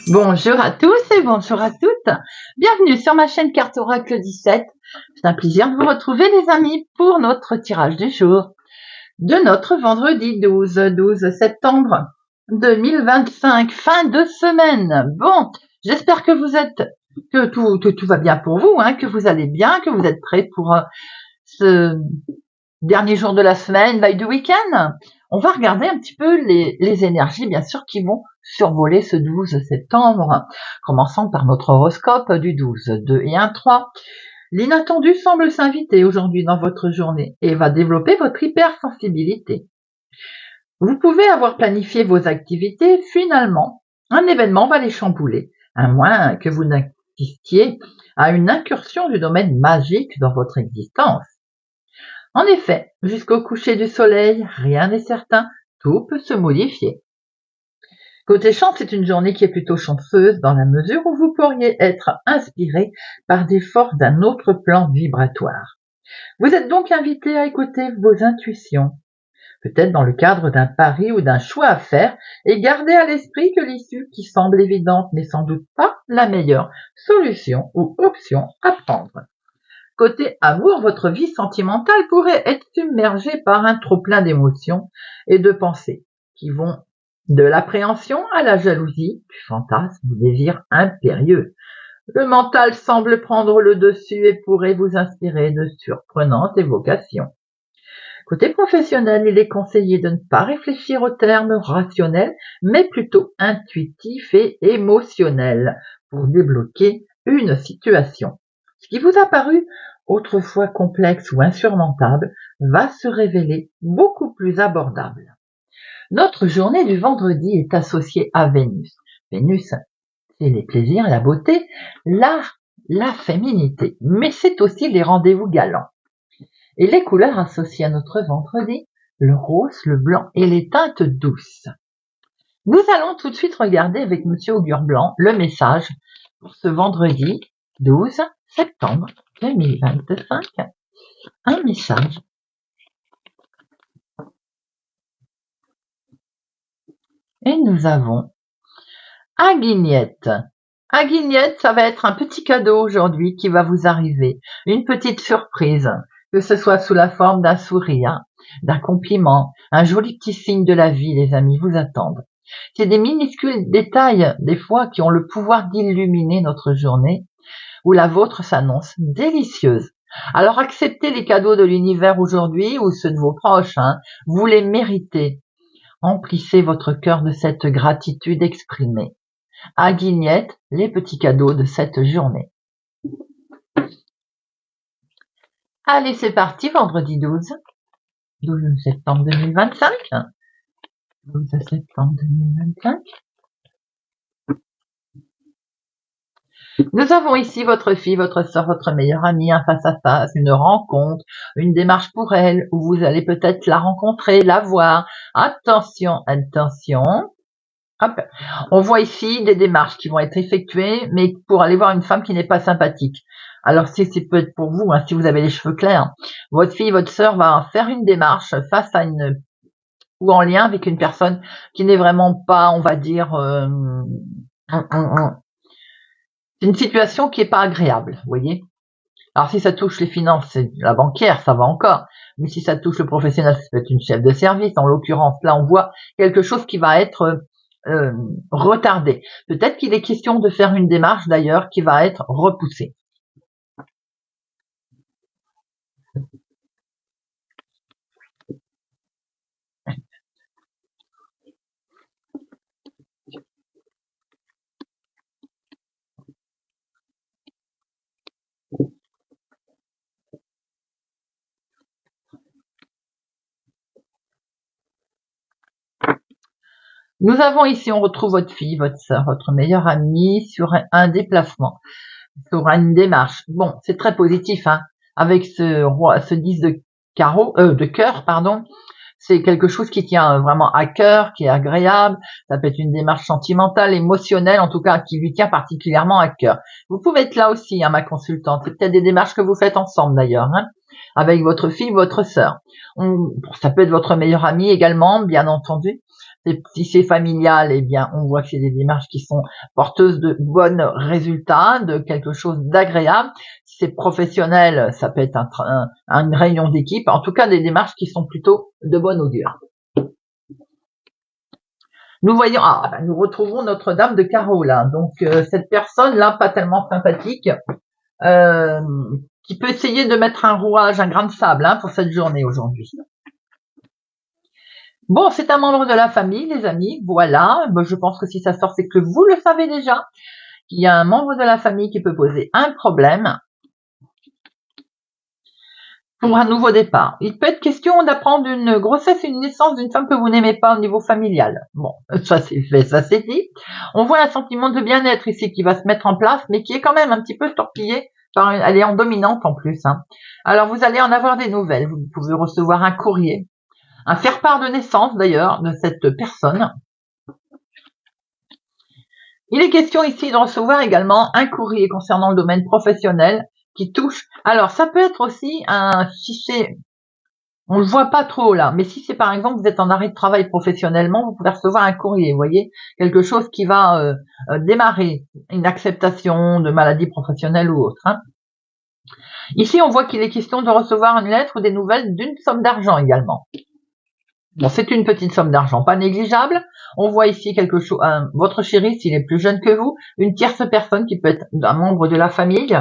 Bonjour à tous et bonjour à toutes. Bienvenue sur ma chaîne Carte Oracle 17. C'est un plaisir de vous retrouver les amis pour notre tirage du jour de notre vendredi 12 septembre 2025, fin de semaine. Bon, j'espère que tout va bien pour vous, que vous allez bien, que vous êtes prêts pour ce dernier jour de la semaine, veille du week-end. On va regarder un petit peu les énergies, bien sûr, qui vont survoler ce 12 septembre, commençant par notre horoscope du 12, 2 et 1, 3. L'inattendu semble s'inviter aujourd'hui dans votre journée et va développer votre hypersensibilité. Vous pouvez avoir planifié vos activités, finalement, un événement va les chambouler, à moins que vous n'assistiez à une incursion du domaine magique dans votre existence. En effet, jusqu'au coucher du soleil, rien n'est certain, tout peut se modifier. Côté chance, c'est une journée qui est plutôt chanceuse dans la mesure où vous pourriez être inspiré par des forces d'un autre plan vibratoire. Vous êtes donc invité à écouter vos intuitions, peut-être dans le cadre d'un pari ou d'un choix à faire, et garder à l'esprit que l'issue qui semble évidente n'est sans doute pas la meilleure solution ou option à prendre. Côté amour, votre vie sentimentale pourrait être submergée par un trop-plein d'émotions et de pensées qui vont de l'appréhension à la jalousie, du fantasme, du désir impérieux. Le mental semble prendre le dessus et pourrait vous inspirer de surprenantes évocations. Côté professionnel, il est conseillé de ne pas réfléchir aux termes rationnels, mais plutôt intuitifs et émotionnels pour débloquer une situation. Ce qui vous a paru autrefois complexe ou insurmontable va se révéler beaucoup plus abordable. Notre journée du vendredi est associée à Vénus. Vénus, c'est les plaisirs, la beauté, l'art, la féminité, mais c'est aussi les rendez-vous galants. Et les couleurs associées à notre vendredi, le rose, le blanc et les teintes douces. Nous allons tout de suite regarder avec Monsieur Augure Blanc le message pour ce vendredi 12 septembre 2025. Un message. Et nous avons Aguignette. Aguignette, ça va être un petit cadeau aujourd'hui qui va vous arriver. Une petite surprise, que ce soit sous la forme d'un sourire, d'un compliment, un joli petit signe de la vie, les amis, vous attendent. C'est des minuscules détails, des fois, qui ont le pouvoir d'illuminer notre journée, où la vôtre s'annonce délicieuse. Alors acceptez les cadeaux de l'univers aujourd'hui ou ceux de vos proches, vous les méritez. Emplissez votre cœur de cette gratitude exprimée. À Guignette, les petits cadeaux de cette journée. Allez, c'est parti, vendredi 12 septembre 2025. 12 septembre 2025. Nous avons ici votre fille, votre sœur, votre meilleure amie, un face-à-face, une rencontre, une démarche pour elle, où vous allez peut-être la rencontrer, la voir. Attention, attention. Hop. On voit ici des démarches qui vont être effectuées, mais pour aller voir une femme qui n'est pas sympathique. Alors si c'est peut-être pour vous, si vous avez les cheveux clairs, votre fille, votre sœur va faire une démarche face à ou en lien avec une personne qui n'est vraiment pas, on va dire, c'est une situation qui est pas agréable, vous voyez. Alors si ça touche les finances, c'est la banquière, ça va encore. Mais si ça touche le professionnel, ça peut être une chef de service. En l'occurrence, là, on voit quelque chose qui va être retardé. Peut-être qu'il est question de faire une démarche d'ailleurs qui va être repoussée. Nous avons ici, on retrouve votre fille, votre sœur, votre meilleure amie sur un déplacement, sur une démarche. Bon, c'est très positif, avec ce 10 de cœur, pardon. C'est quelque chose qui tient vraiment à cœur, qui est agréable. Ça peut être une démarche sentimentale, émotionnelle, en tout cas, qui lui tient particulièrement à cœur. Vous pouvez être là aussi, ma consultante. C'est peut-être des démarches que vous faites ensemble d'ailleurs, avec votre fille, votre sœur. Ça peut être votre meilleure amie également, bien entendu. Si c'est familial, eh bien, on voit que c'est des démarches qui sont porteuses de bons résultats, de quelque chose d'agréable. Si c'est professionnel, ça peut être une réunion d'équipe. En tout cas, des démarches qui sont plutôt de bon augure. Nous voyons, nous retrouvons Notre-Dame de Carreau là. Donc cette personne là, pas tellement sympathique, qui peut essayer de mettre un rouage, un grain de sable pour cette journée aujourd'hui. Bon, c'est un membre de la famille, les amis, voilà. Moi, je pense que si ça sort, c'est que vous le savez déjà. Il y a un membre de la famille qui peut poser un problème pour un nouveau départ. Il peut être question d'apprendre une grossesse et une naissance d'une femme que vous n'aimez pas au niveau familial. Bon, ça c'est fait, ça c'est dit. On voit un sentiment de bien-être ici qui va se mettre en place, mais qui est quand même un petit peu torpillé. Elle est en dominante en plus. Alors vous allez en avoir des nouvelles. Vous pouvez recevoir un courrier, un faire-part de naissance d'ailleurs de cette personne. Il est question ici de recevoir également un courrier concernant le domaine professionnel qui touche. Alors ça peut être aussi si c'est, on le voit pas trop là, mais si c'est par exemple vous êtes en arrêt de travail professionnellement, vous pouvez recevoir un courrier, vous voyez, quelque chose qui va démarrer une acceptation de maladie professionnelle ou autre. Ici, on voit qu'il est question de recevoir une lettre ou des nouvelles d'une somme d'argent également. Bon, c'est une petite somme d'argent, pas négligeable. On voit ici quelque chose, votre chéri, s'il est plus jeune que vous, une tierce personne qui peut être un membre de la famille.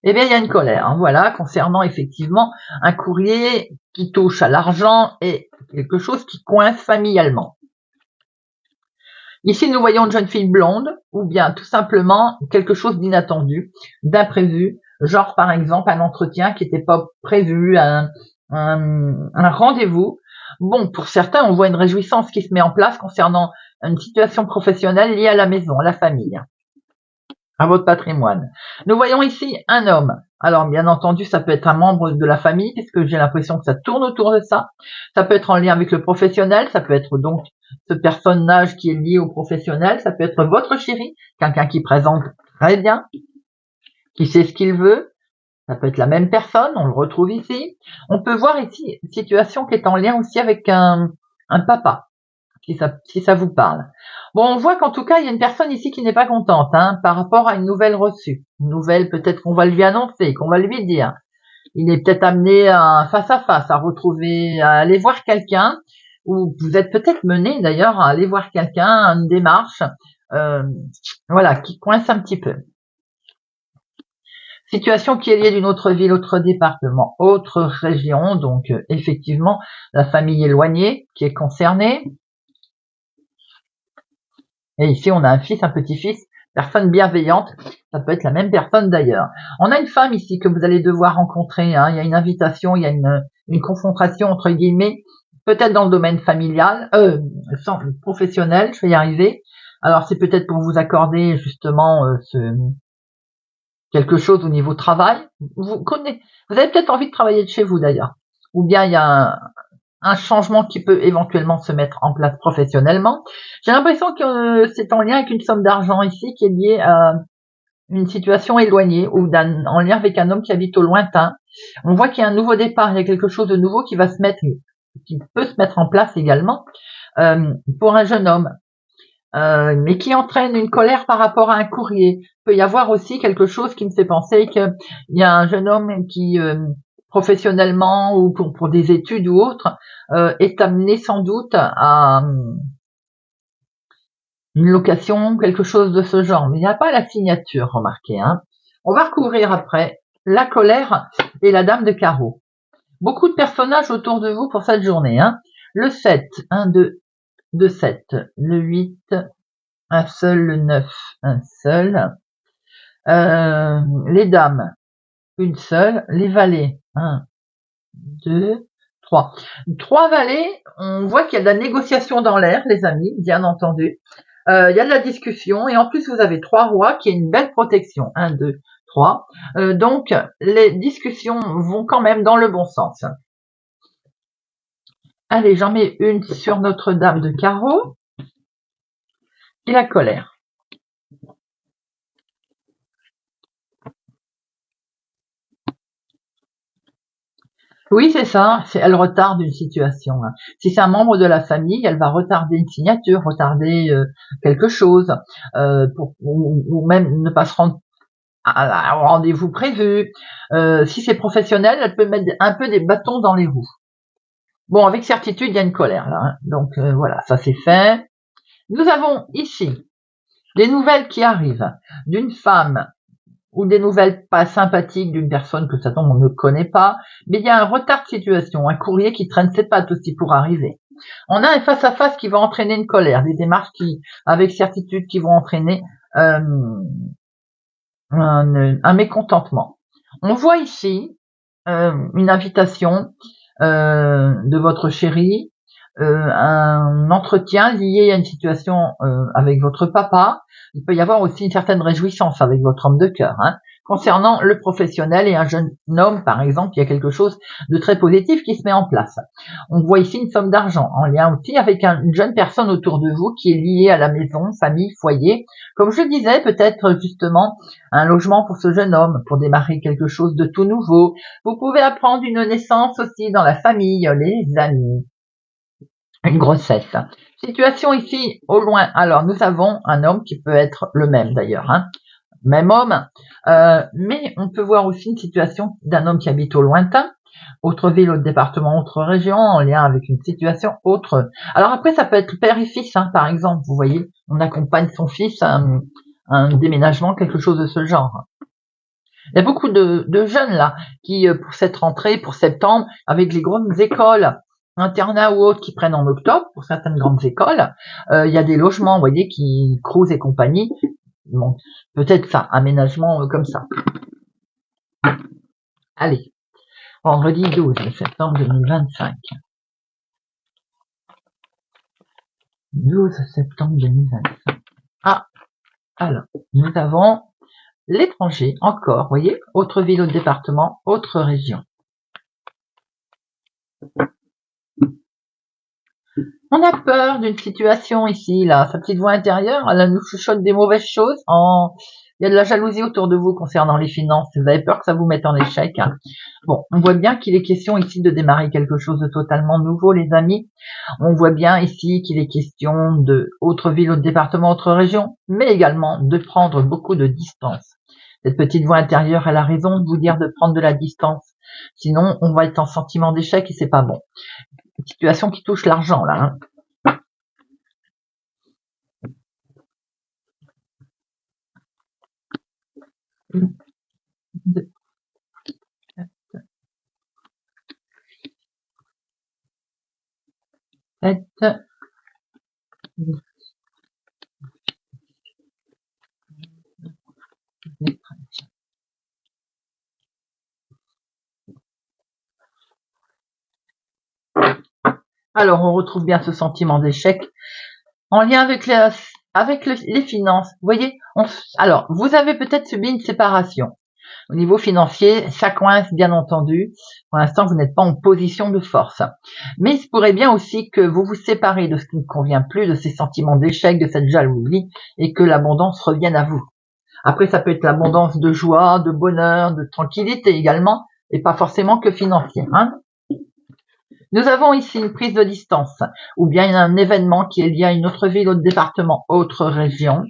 Eh bien, il y a une colère, voilà, concernant effectivement un courrier qui touche à l'argent et quelque chose qui coince familialement. Ici, nous voyons une jeune fille blonde, ou bien tout simplement quelque chose d'inattendu, d'imprévu, genre par exemple un entretien qui n'était pas prévu, un rendez-vous. Bon, pour certains, on voit une réjouissance qui se met en place concernant une situation professionnelle liée à la maison, à la famille, à votre patrimoine. Nous voyons ici un homme. Alors, bien entendu, ça peut être un membre de la famille, puisque j'ai l'impression que ça tourne autour de ça. Ça peut être en lien avec le professionnel, ça peut être donc ce personnage qui est lié au professionnel, ça peut être votre chéri, quelqu'un qui présente très bien, qui sait ce qu'il veut. Ça peut être la même personne, on le retrouve ici. On peut voir ici une situation qui est en lien aussi avec un papa, si ça vous parle. Bon, on voit qu'en tout cas, il y a une personne ici qui n'est pas contente par rapport à une nouvelle reçue. Une nouvelle peut-être qu'on va lui annoncer, qu'on va lui dire. Il est peut-être amené face à face, à aller voir quelqu'un, ou vous êtes peut-être mené d'ailleurs à aller voir quelqu'un, une démarche, voilà, qui coince un petit peu. Situation qui est liée d'une autre ville, autre département, autre région, donc effectivement la famille éloignée qui est concernée. Et ici on a un fils, un petit-fils, personne bienveillante, ça peut être la même personne d'ailleurs. On a une femme ici que vous allez devoir rencontrer, il y a une invitation, il y a une confrontation entre guillemets, peut-être dans le domaine familial, professionnel, je vais y arriver. Alors c'est peut-être pour vous accorder justement quelque chose au niveau travail. Vous avez peut-être envie de travailler de chez vous d'ailleurs. Ou bien il y a un changement qui peut éventuellement se mettre en place professionnellement. J'ai l'impression que c'est en lien avec une somme d'argent ici qui est liée à une situation éloignée ou en lien avec un homme qui habite au lointain. On voit qu'il y a un nouveau départ, il y a quelque chose de nouveau qui peut se mettre en place également pour un jeune homme. Mais qui entraîne une colère par rapport à un courrier. Il peut y avoir aussi quelque chose qui me fait penser qu'il y a un jeune homme qui, professionnellement ou pour des études ou autre, est amené sans doute à une location, quelque chose de ce genre. Mais il n'y a pas la signature, remarquez. On va recouvrir après la colère et la dame de carreau. Beaucoup de personnages autour de vous pour cette journée. Le 7, 1, 2, 7, le 8, un seul, le 9, un seul. Les dames, une seule. Les valets, 1, 2, 3. 3 valets, on voit qu'il y a de la négociation dans l'air, les amis, bien entendu. Il y a de la discussion et en plus vous avez 3 rois qui est une belle protection. 1, 2, 3. Donc les discussions vont quand même dans le bon sens. Allez, j'en mets une sur Notre-Dame de carreau et la colère. Oui, c'est ça, elle retarde une situation, hein. Si c'est un membre de la famille, elle va retarder une signature, retarder quelque chose, ou même ne pas se rendre au rendez-vous prévu. Si c'est professionnel, elle peut mettre un peu des bâtons dans les roues. Bon, avec certitude, il y a une colère là, hein. Donc voilà, ça c'est fait. Nous avons ici des nouvelles qui arrivent d'une femme ou des nouvelles pas sympathiques d'une personne que ça tombe on ne connaît pas, mais il y a un retard de situation, un courrier qui traîne ses pattes aussi pour arriver. On a un face-à-face qui va entraîner une colère, des démarches qui, avec certitude, qui vont entraîner un mécontentement. On voit ici une invitation de votre chéri, un entretien lié à une situation avec votre papa. Il peut y avoir aussi une certaine réjouissance avec votre homme de cœur, hein. Concernant le professionnel et un jeune homme, par exemple, il y a quelque chose de très positif qui se met en place. On voit ici une somme d'argent en lien aussi avec une jeune personne autour de vous qui est liée à la maison, famille, foyer. Comme je disais, peut-être justement un logement pour ce jeune homme, pour démarrer quelque chose de tout nouveau. Vous pouvez apprendre une naissance aussi dans la famille, les amis, une grossesse. Situation ici au loin. Alors nous avons un homme qui peut être le même d'ailleurs, hein, même homme, mais on peut voir aussi une situation d'un homme qui habite au lointain, autre ville, autre département, autre région, en lien avec une situation autre. Alors après, ça peut être père et fils, hein, par exemple, vous voyez, on accompagne son fils à un déménagement, quelque chose de ce genre. Il y a beaucoup de jeunes là qui, pour cette rentrée, pour septembre, avec les grandes écoles, internats ou autres qui prennent en octobre, pour certaines grandes écoles, il y a des logements, vous voyez, qui Crous et compagnie. Bon, peut-être ça, aménagement comme ça. Allez, vendredi 12 septembre 2025. 12 septembre 2025. Ah, alors, nous avons l'étranger, encore, vous voyez, autre ville, autre département, autre région. On a peur d'une situation ici, là. Sa petite voix intérieure, elle nous chuchote des mauvaises choses. Il y a de la jalousie autour de vous concernant les finances. Vous avez peur que ça vous mette en échec, hein. Bon, on voit bien qu'il est question ici de démarrer quelque chose de totalement nouveau, les amis. On voit bien ici qu'il est question de autre ville, autre département, autre région, mais également de prendre beaucoup de distance. Cette petite voix intérieure, elle a raison de vous dire de prendre de la distance. Sinon, on va être en sentiment d'échec et c'est pas bon. Une situation qui touche l'argent, là, hein. Alors, on retrouve bien ce sentiment d'échec en lien avec les finances. Vous voyez, alors, vous avez peut-être subi une séparation. Au niveau financier, ça coince, bien entendu. Pour l'instant, vous n'êtes pas en position de force. Mais il se pourrait bien aussi que vous vous séparez de ce qui ne convient plus, de ces sentiments d'échec, de cette jalousie, et que l'abondance revienne à vous. Après, ça peut être l'abondance de joie, de bonheur, de tranquillité également, et pas forcément que financier, hein. Nous avons ici une prise de distance, ou bien un événement qui est lié à une autre ville, autre département, autre région.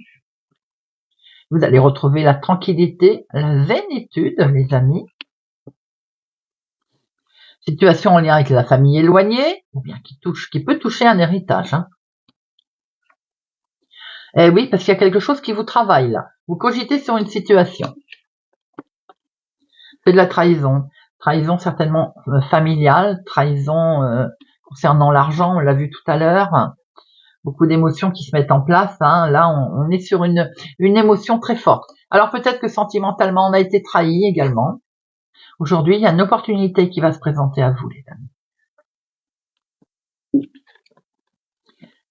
Vous allez retrouver la tranquillité, la zénitude, les amis. Situation en lien avec la famille éloignée, ou bien qui peut toucher un héritage, hein. Eh oui, parce qu'il y a quelque chose qui vous travaille là. Vous cogitez sur une situation. C'est de la trahison. Trahison certainement familiale, trahison concernant l'argent, on l'a vu tout à l'heure. Beaucoup d'émotions qui se mettent en place, hein. Là, on est sur une émotion très forte. Alors peut-être que sentimentalement, on a été trahi également. Aujourd'hui, il y a une opportunité qui va se présenter à vous, les amis.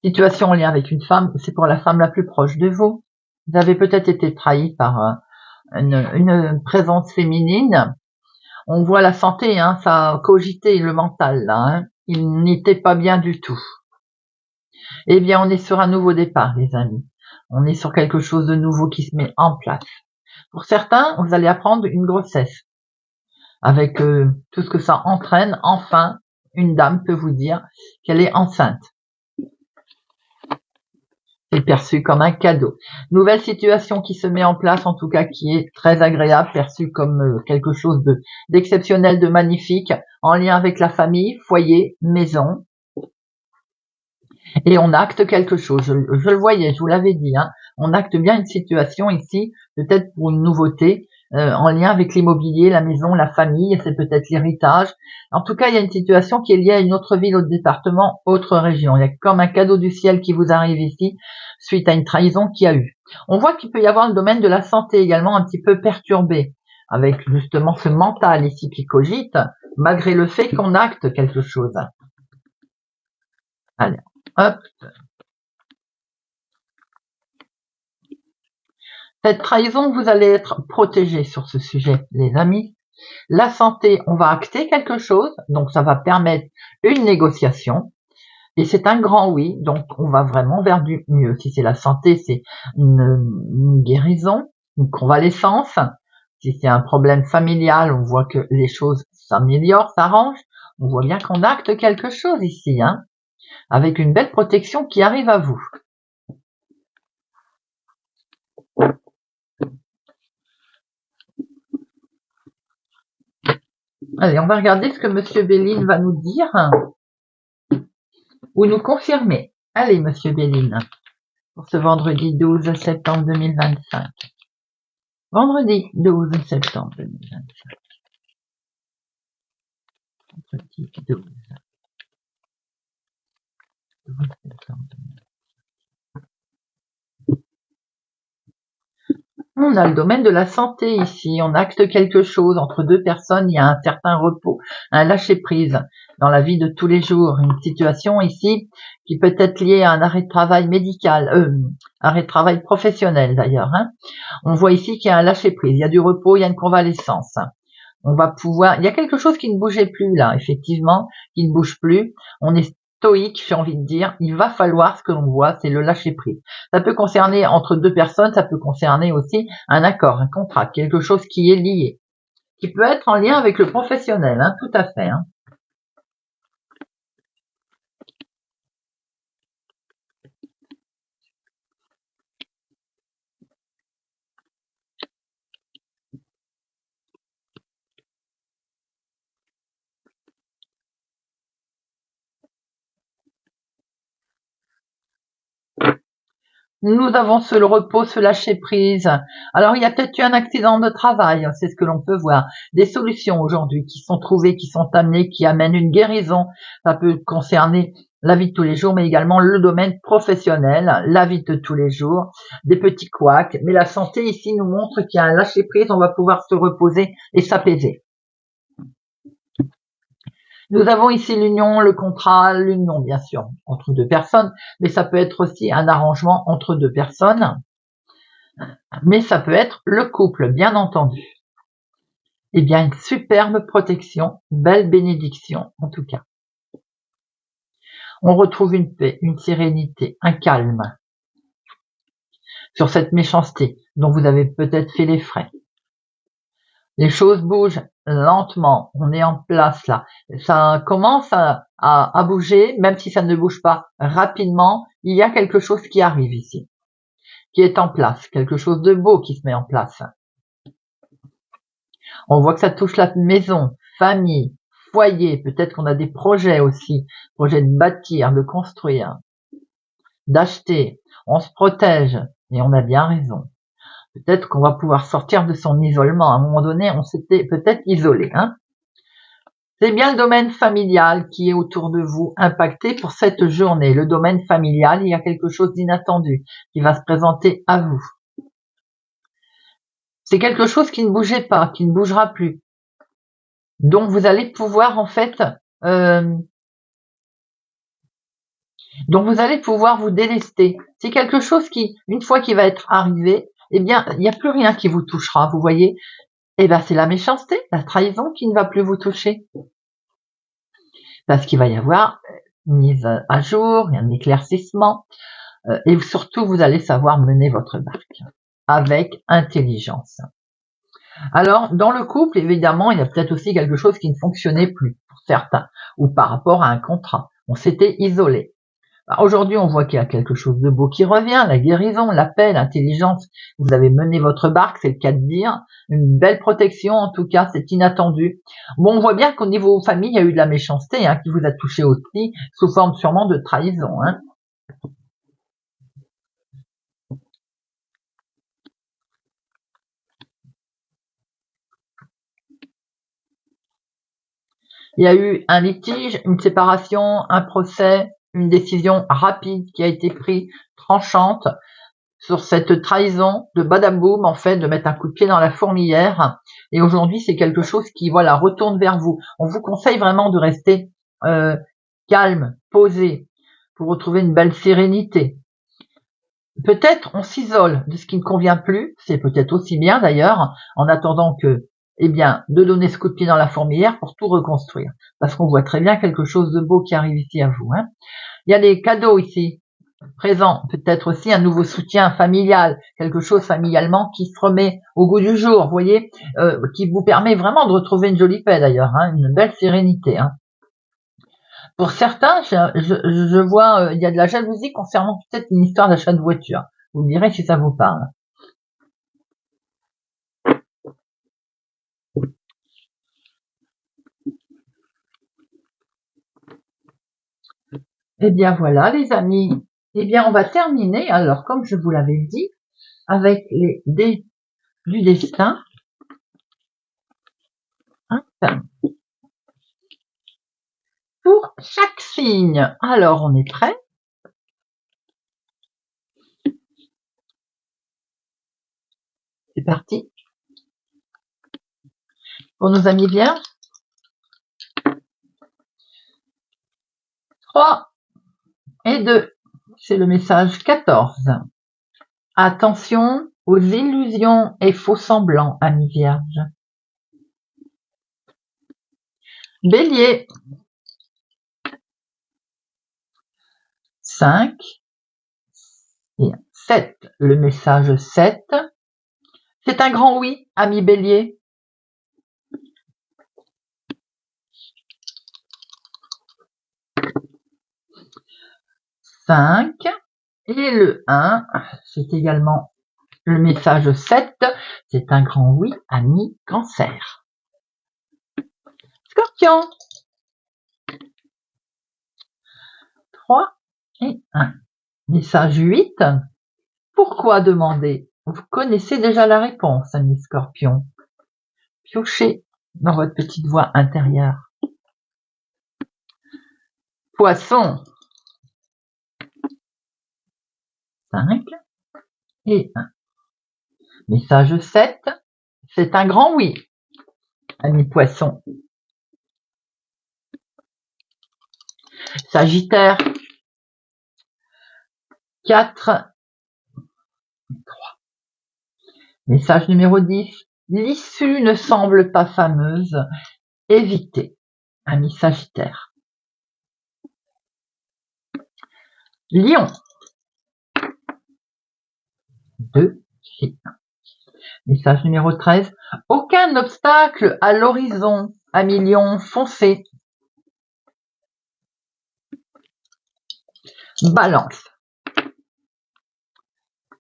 Situation en lien avec une femme, c'est pour la femme la plus proche de vous. Vous avez peut-être été trahi par une présence féminine. On voit la santé, hein, ça a cogité le mental, là, hein. Il n'était pas bien du tout. Eh bien, on est sur un nouveau départ, les amis. On est sur quelque chose de nouveau qui se met en place. Pour certains, vous allez apprendre une grossesse. avec tout ce que ça entraîne. Enfin, une dame peut vous dire qu'elle est enceinte. C'est perçu comme un cadeau. Nouvelle situation qui se met en place, en tout cas qui est très agréable, perçue comme quelque chose d'exceptionnel, de magnifique, en lien avec la famille, foyer, maison. Et on acte quelque chose. Je le voyais, je vous l'avais dit, hein. On acte bien une situation ici, peut-être pour une nouveauté, en lien avec l'immobilier, la maison, la famille, c'est peut-être l'héritage. En tout cas, il y a une situation qui est liée à une autre ville, autre département, autre région. Il y a comme un cadeau du ciel qui vous arrive ici, suite à une trahison qu'il y a eu. On voit qu'il peut y avoir le domaine de la santé également un petit peu perturbé, avec justement ce mental ici qui cogite, malgré le fait qu'on acte quelque chose. Allez, hop. Cette trahison, vous allez être protégé sur ce sujet, les amis. La santé, on va acter quelque chose, donc ça va permettre une négociation. Et c'est un grand oui, donc on va vraiment vers du mieux. Si c'est la santé, c'est une guérison, une convalescence. Si c'est un problème familial, on voit que les choses s'améliorent, s'arrangent. On voit bien qu'on acte quelque chose ici, hein, avec une belle protection qui arrive à vous. Allez, on va regarder ce que Monsieur Béline va nous dire ou nous confirmer. Allez, Monsieur Béline, pour ce vendredi 12 septembre 2025. Vendredi 12 septembre 2025. Vendredi 12 septembre 2025. On a le domaine de la santé ici, on acte quelque chose entre deux personnes, il y a un certain repos, un lâcher-prise dans la vie de tous les jours, une situation ici qui peut être liée à un arrêt de travail médical, arrêt de travail professionnel d'ailleurs. Hein. On voit ici qu'il y a un lâcher-prise, il y a du repos, il y a une convalescence. On va pouvoir, il y a quelque chose qui ne bougeait plus là, effectivement, qui ne bouge plus. On est stoïque, j'ai envie de dire, il va falloir, ce que l'on voit, c'est le lâcher prise. Ça peut concerner entre deux personnes, ça peut concerner aussi un accord, un contrat, quelque chose qui est lié, qui peut être en lien avec le professionnel, hein, tout à fait. Hein. Nous avons ce repos, ce lâcher prise. Alors il y a peut-être eu un accident de travail, c'est ce que l'on peut voir. Des solutions aujourd'hui qui sont trouvées, qui sont amenées, qui amènent une guérison. Ça peut concerner la vie de tous les jours, mais également le domaine professionnel, la vie de tous les jours, des petits couacs. Mais la santé ici nous montre qu'il y a un lâcher prise, on va pouvoir se reposer et s'apaiser. Nous avons ici l'union, le contrat, l'union bien sûr entre deux personnes, mais ça peut être aussi un arrangement entre deux personnes, mais ça peut être le couple bien entendu. Eh bien une superbe protection, belle bénédiction en tout cas. On retrouve une paix, une sérénité, un calme sur cette méchanceté dont vous avez peut-être fait les frais. Les choses bougent lentement, on est en place là. Ça commence à bouger, même si ça ne bouge pas rapidement, il y a quelque chose qui arrive ici, qui est en place, quelque chose de beau qui se met en place. On voit que ça touche la maison, famille, foyer, peut-être qu'on a des projets aussi, projets de bâtir, de construire, d'acheter, on se protège, et on a bien raison. Peut-être qu'on va pouvoir sortir de son isolement. À un moment donné, on s'était peut-être isolé. Hein. C'est bien le domaine familial qui est autour de vous impacté pour cette journée. Le domaine familial, il y a quelque chose d'inattendu qui va se présenter à vous. C'est quelque chose qui ne bougeait pas, qui ne bougera plus. Donc vous allez pouvoir en fait, donc vous allez pouvoir vous délester. C'est quelque chose qui, une fois qu'il va être arrivé, eh bien, il n'y a plus rien qui vous touchera, vous voyez. Eh bien, c'est la méchanceté, la trahison qui ne va plus vous toucher. Parce qu'il va y avoir une mise à jour, un éclaircissement, et surtout, vous allez savoir mener votre barque avec intelligence. Alors, dans le couple, évidemment, il y a peut-être aussi quelque chose qui ne fonctionnait plus pour certains, ou par rapport à un contrat. On s'était isolé. Aujourd'hui, on voit qu'il y a quelque chose de beau qui revient, la guérison, la paix, l'intelligence. Vous avez mené votre barque, c'est le cas de dire. Une belle protection, en tout cas, c'est inattendu. Bon, on voit bien qu'au niveau famille, il y a eu de la méchanceté qui vous a touché aussi, sous forme sûrement de trahison. Il y a eu un litige, une séparation, un procès, une décision rapide qui a été prise, tranchante, sur cette trahison de badaboum, en fait, de mettre un coup de pied dans la fourmilière. Et aujourd'hui, c'est quelque chose qui, voilà, retourne vers vous. On vous conseille vraiment de rester calme, posé, pour retrouver une belle sérénité. Peut-être on s'isole de ce qui ne convient plus, c'est peut-être aussi bien d'ailleurs, en attendant que, de donner ce coup de pied dans la fourmilière pour tout reconstruire. Parce qu'on voit très bien quelque chose de beau qui arrive ici à vous. Il y a des cadeaux ici présents, peut-être aussi un nouveau soutien familial, quelque chose familialement qui se remet au goût du jour, vous voyez, qui vous permet vraiment de retrouver une jolie paix d'ailleurs, une belle sérénité. Pour certains, je vois, il y a de la jalousie concernant peut-être une histoire d'achat de voiture. Vous me direz si ça vous parle. Eh bien voilà les amis, eh bien on va terminer alors comme je vous l'avais dit avec les dés du destin. Pour chaque signe. Alors on est prêt? C'est parti. Pour nos amis vierges. 3 et 2. C'est le message 14. Attention aux illusions et faux semblants, amis vierges. Bélier. 5 et 7. Le message 7. C'est un grand oui, ami Bélier. Et le 1, c'est également le message 7, c'est un grand oui, ami Cancer. Scorpion. 3 et 1. Message 8. Pourquoi demander? Vous connaissez déjà la réponse, ami Scorpion. Piochez dans votre petite voix intérieure. Poisson. 5 et 1. Message 7. C'est un grand oui, ami Poisson. Sagittaire. 4 et 3. Message numéro 10. L'issue ne semble pas fameuse. Évitez, ami Sagittaire. Lion. 2 et 1. Message numéro 13. Aucun obstacle à l'horizon, ami Lion, foncez. Balance.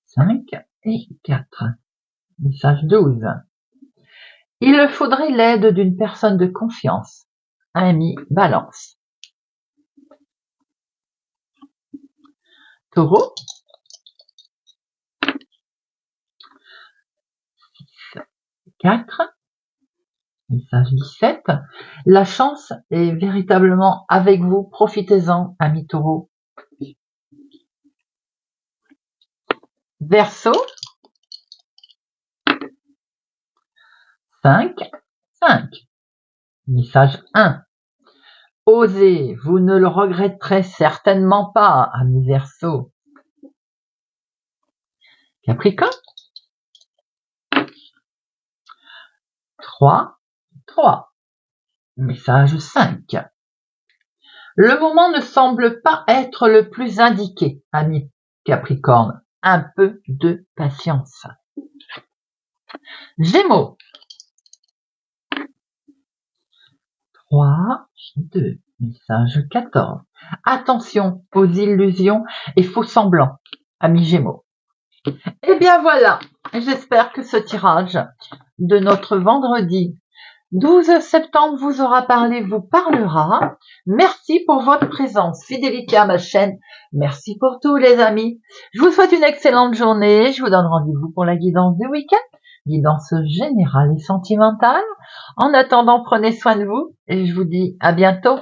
5 et 4. Message 12. Il faudrait l'aide d'une personne de confiance, ami Balance. Taureau. 4. Message 17. La chance est véritablement avec vous. Profitez-en, ami Taureau. Verseau. 5. Message 1. Osez, vous ne le regretterez certainement pas, ami Verseau. Capricorne. 3. Message 5. Le moment ne semble pas être le plus indiqué, ami Capricorne. Un peu de patience. Gémeaux. 3, 2, message 14. Attention aux illusions et faux semblants, amis Gémeaux. Et bien voilà, j'espère que ce tirage de notre vendredi 12 septembre vous aura parlé, vous parlera. Merci pour votre présence, fidélité à ma chaîne. Merci pour tout les amis. Je vous souhaite une excellente journée. Je vous donne rendez-vous pour la guidance du week-end, guidance générale et sentimentale. En attendant, prenez soin de vous et je vous dis à bientôt.